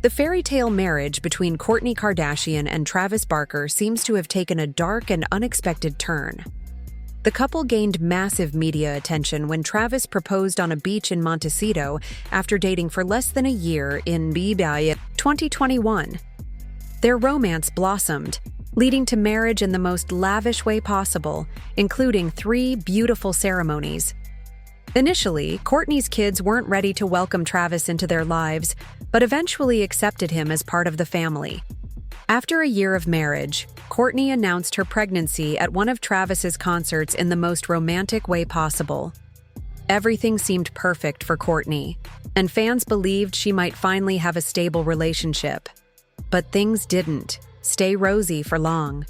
The fairy tale marriage between Kourtney Kardashian and Travis Barker seems to have taken a dark and unexpected turn. The couple gained massive media attention when Travis proposed on a beach in Montecito after dating for less than a year in 2021. Their romance blossomed, leading to marriage in the most lavish way possible, including 3 beautiful ceremonies. Initially, Kourtney's kids weren't ready to welcome Travis into their lives, but eventually accepted him as part of the family. After a year of marriage, Kourtney announced her pregnancy at one of Travis's concerts in the most romantic way possible. Everything seemed perfect for Kourtney, and fans believed she might finally have a stable relationship. But things didn't stay rosy for long.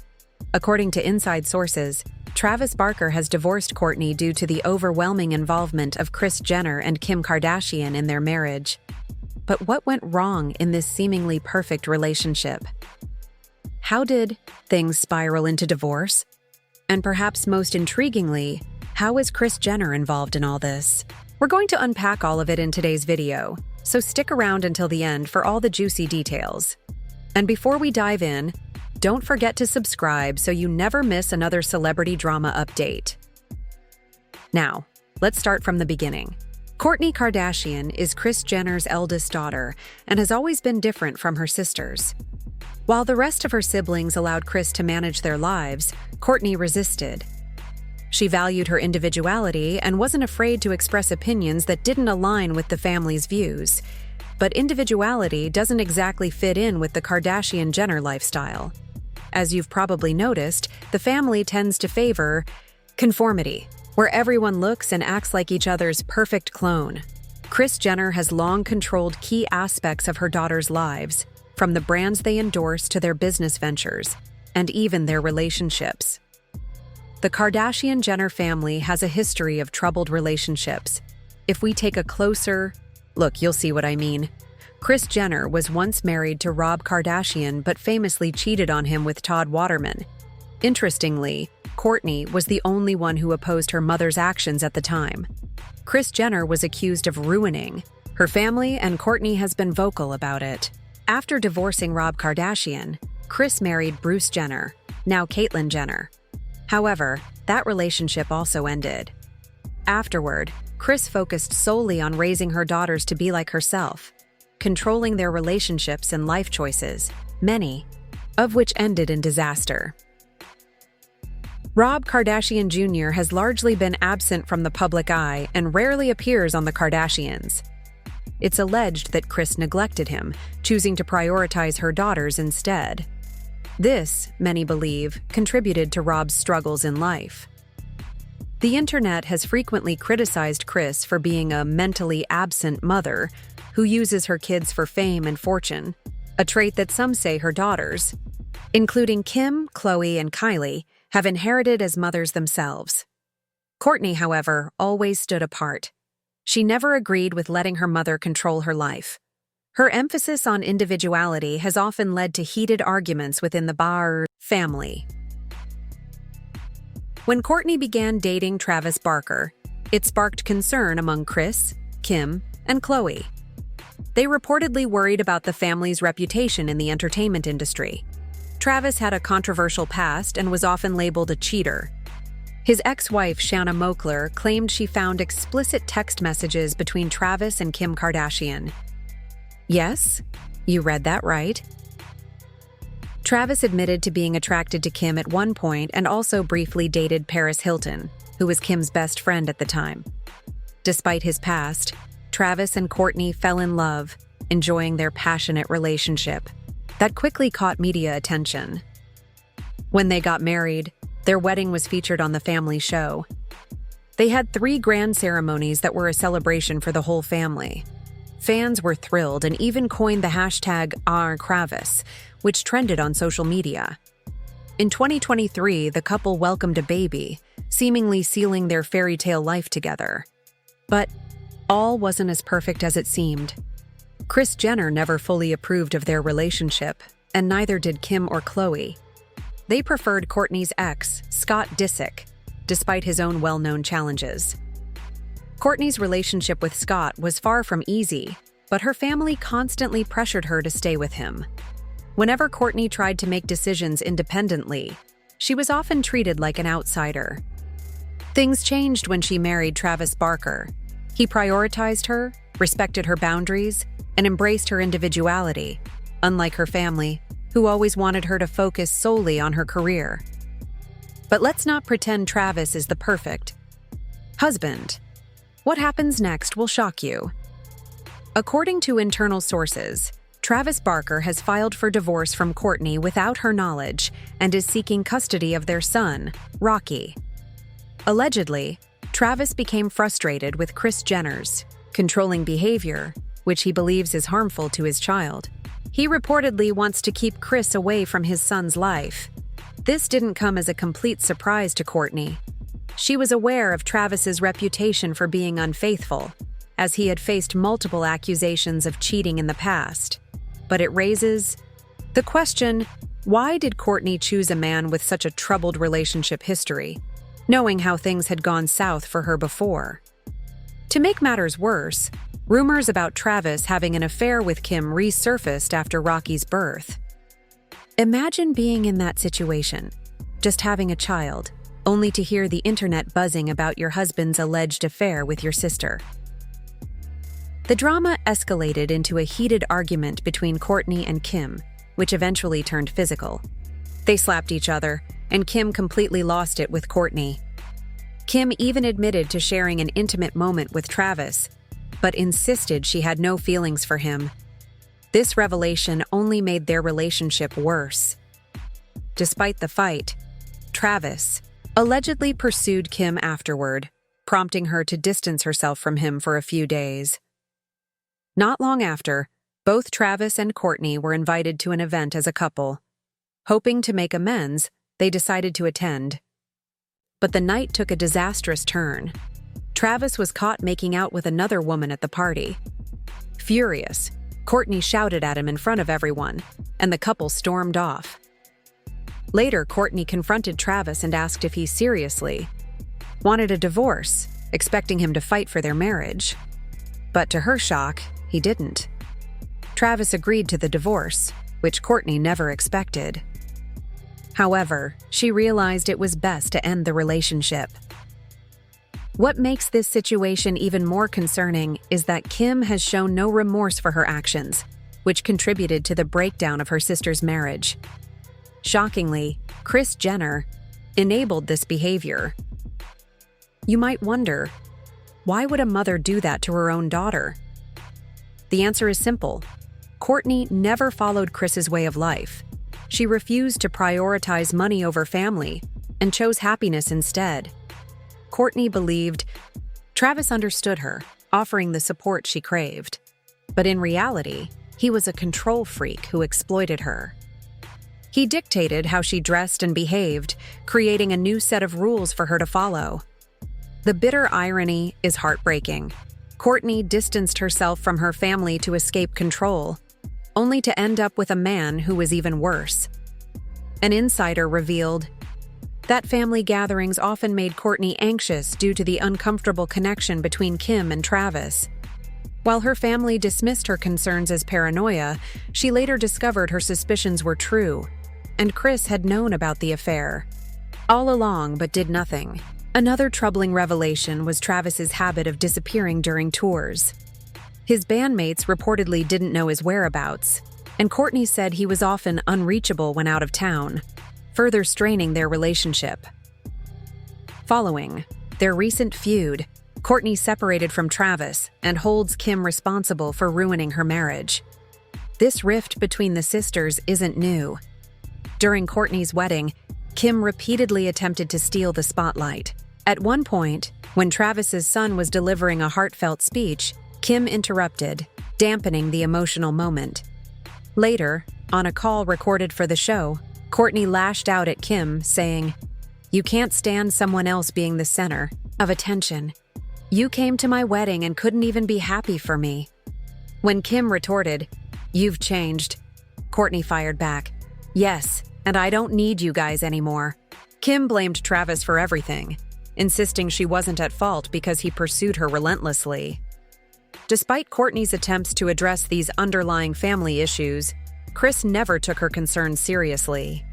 According to inside sources, Travis Barker has divorced Kourtney due to the overwhelming involvement of Kris Jenner and Kim Kardashian in their marriage. But what went wrong in this seemingly perfect relationship? How did things spiral into divorce? And perhaps most intriguingly, how is Kris Jenner involved in all this? We're going to unpack all of it in today's video, so stick around until the end for all the juicy details. And before we dive in, don't forget to subscribe so you never miss another celebrity drama update. Now, let's start from the beginning. Kourtney Kardashian is Kris Jenner's eldest daughter and has always been different from her sisters. While the rest of her siblings allowed Kris to manage their lives, Kourtney resisted. She valued her individuality and wasn't afraid to express opinions that didn't align with the family's views. But individuality doesn't exactly fit in with the Kardashian-Jenner lifestyle. As you've probably noticed, the family tends to favor conformity, where everyone looks and acts like each other's perfect clone. Kris Jenner has long controlled key aspects of her daughters' lives, from the brands they endorse to their business ventures, and even their relationships. The Kardashian-Jenner family has a history of troubled relationships. If we take a closer look, you'll see what I mean. Kris Jenner was once married to Rob Kardashian but famously cheated on him with Todd Waterman. Interestingly, Kourtney was the only one who opposed her mother's actions at the time. Kris Jenner was accused of ruining her family, and Kourtney has been vocal about it. After divorcing Rob Kardashian, Kris married Bruce Jenner, now Caitlyn Jenner. However, that relationship also ended. Afterward, Kris focused solely on raising her daughters to be like herself, controlling their relationships and life choices, many of which ended in disaster. Rob Kardashian Jr. has largely been absent from the public eye and rarely appears on the Kardashians. It's alleged that Kris neglected him, choosing to prioritize her daughters instead. This, many believe, contributed to Rob's struggles in life. The internet has frequently criticized Kris for being a mentally absent mother who uses her kids for fame and fortune, a trait that some say her daughters, including Kim, Khloe, and Kylie, have inherited as mothers themselves. Kourtney, however, always stood apart. She never agreed with letting her mother control her life. Her emphasis on individuality has often led to heated arguments within the Barr family. When Kourtney began dating Travis Barker, it sparked concern among Kris, Kim, and Khloe. They reportedly worried about the family's reputation in the entertainment industry. Travis had a controversial past and was often labeled a cheater. His ex-wife, Shanna Moakler, claimed she found explicit text messages between Travis and Kim Kardashian. Yes, you read that right. Travis admitted to being attracted to Kim at one point and also briefly dated Paris Hilton, who was Kim's best friend at the time. Despite his past, Travis and Kourtney fell in love, enjoying their passionate relationship. That quickly caught media attention. When they got married, their wedding was featured on the family show. They had 3 grand ceremonies that were a celebration for the whole family. Fans were thrilled and even coined the hashtag #RKravis, which trended on social media. In 2023, the couple welcomed a baby, seemingly sealing their fairy tale life together. But all wasn't as perfect as it seemed. Kris Jenner never fully approved of their relationship, and neither did Kim or Khloe. They preferred Kourtney's ex, Scott Disick, despite his own well-known challenges. Kourtney's relationship with Scott was far from easy, but her family constantly pressured her to stay with him. Whenever Kourtney tried to make decisions independently, she was often treated like an outsider. Things changed when she married Travis Barker. He prioritized her, respected her boundaries, and embraced her individuality, unlike her family, who always wanted her to focus solely on her career. But let's not pretend Travis is the perfect husband. What happens next will shock you. According to internal sources, Travis Barker has filed for divorce from Kourtney without her knowledge and is seeking custody of their son, Rocky. Allegedly, Travis became frustrated with Kris Jenner's controlling behavior, which he believes is harmful to his child. He reportedly wants to keep Kris away from his son's life. This didn't come as a complete surprise to Kourtney. She was aware of Travis's reputation for being unfaithful, as he had faced multiple accusations of cheating in the past. But it raises the question, why did Kourtney choose a man with such a troubled relationship history, knowing how things had gone south for her before? To make matters worse, rumors about Travis having an affair with Kim resurfaced after Rocky's birth. Imagine being in that situation, just having a child, only to hear the internet buzzing about your husband's alleged affair with your sister. The drama escalated into a heated argument between Kourtney and Kim, which eventually turned physical. They slapped each other, and Kim completely lost it with Kourtney. Kim even admitted to sharing an intimate moment with Travis, but insisted she had no feelings for him. This revelation only made their relationship worse. Despite the fight, Travis allegedly pursued Kim afterward, prompting her to distance herself from him for a few days. Not long after, both Travis and Kourtney were invited to an event as a couple. Hoping to make amends, they decided to attend. But the night took a disastrous turn. Travis was caught making out with another woman at the party. Furious, Kourtney shouted at him in front of everyone, and the couple stormed off. Later, Kourtney confronted Travis and asked if he seriously wanted a divorce, expecting him to fight for their marriage. But to her shock, he didn't. Travis agreed to the divorce, which Kourtney never expected. However, she realized it was best to end the relationship. What makes this situation even more concerning is that Kim has shown no remorse for her actions, which contributed to the breakdown of her sister's marriage. Shockingly, Kris Jenner enabled this behavior. You might wonder, why would a mother do that to her own daughter? The answer is simple. Kourtney never followed Kris's way of life. She refused to prioritize money over family and chose happiness instead. Kourtney believed Travis understood her, offering the support she craved. But in reality, he was a control freak who exploited her. He dictated how she dressed and behaved, creating a new set of rules for her to follow. The bitter irony is heartbreaking. Kourtney distanced herself from her family to escape control, only to end up with a man who was even worse. An insider revealed that family gatherings often made Kourtney anxious due to the uncomfortable connection between Kim and Travis. While her family dismissed her concerns as paranoia, she later discovered her suspicions were true, and Kris had known about the affair all along but did nothing. Another troubling revelation was Travis's habit of disappearing during tours. His bandmates reportedly didn't know his whereabouts, and Kourtney said he was often unreachable when out of town, further straining their relationship. Following their recent feud, Kourtney separated from Travis and holds Kim responsible for ruining her marriage. This rift between the sisters isn't new. During Kourtney's wedding, Kim repeatedly attempted to steal the spotlight. At one point, when Travis's son was delivering a heartfelt speech, Kim interrupted, dampening the emotional moment. Later, on a call recorded for the show, Kourtney lashed out at Kim, saying, "You can't stand someone else being the center of attention. You came to my wedding and couldn't even be happy for me." When Kim retorted, "You've changed," Kourtney fired back, "Yes, and I don't need you guys anymore." Kim blamed Travis for everything, insisting she wasn't at fault because he pursued her relentlessly. Despite Kourtney's attempts to address these underlying family issues, Kris never took her concerns seriously.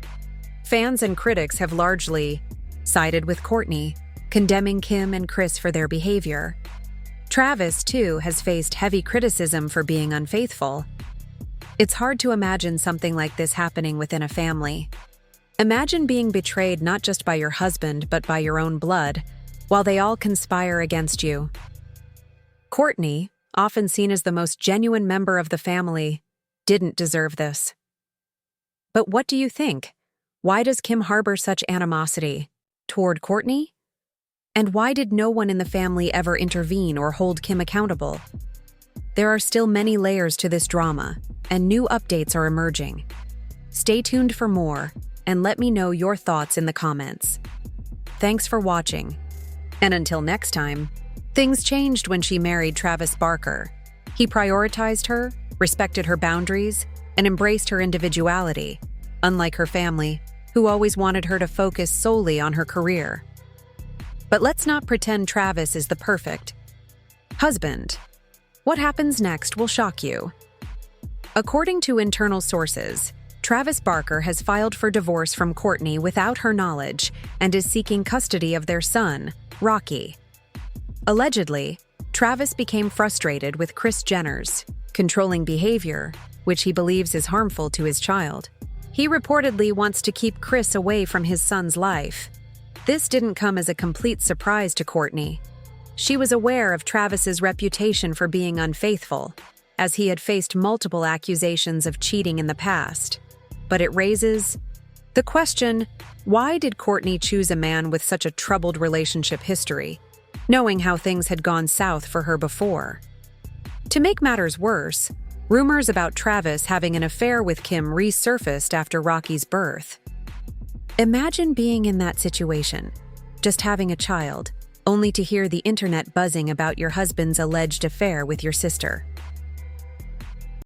Fans and critics have largely sided with Kourtney, condemning Kim and Kris for their behavior. Travis, too, has faced heavy criticism for being unfaithful. It's hard to imagine something like this happening within a family. Imagine being betrayed not just by your husband but by your own blood, while they all conspire against you. Kourtney, often seen as the most genuine member of the family, didn't deserve this. But what do you think? Why does Kim harbor such animosity toward Kourtney? And why did no one in the family ever intervene or hold Kim accountable? There are still many layers to this drama, and new updates are emerging. Stay tuned for more, and let me know your thoughts in the comments. Thanks for watching. And until next time, things changed when she married Travis Barker. He prioritized her, respected her boundaries, and embraced her individuality, unlike her family, who always wanted her to focus solely on her career. But let's not pretend Travis is the perfect husband. What happens next will shock you. According to internal sources, Travis Barker has filed for divorce from Kourtney without her knowledge and is seeking custody of their son, Rocky. Allegedly, Travis became frustrated with Kris Jenner's controlling behavior, which he believes is harmful to his child. He reportedly wants to keep Kris away from his son's life. This didn't come as a complete surprise to Kourtney. She was aware of Travis's reputation for being unfaithful, as he had faced multiple accusations of cheating in the past. But it raises the question, why did Kourtney choose a man with such a troubled relationship history, knowing how things had gone south for her before? To make matters worse, rumors about Travis having an affair with Kim resurfaced after Rocky's birth. Imagine being in that situation, just having a child, only to hear the internet buzzing about your husband's alleged affair with your sister.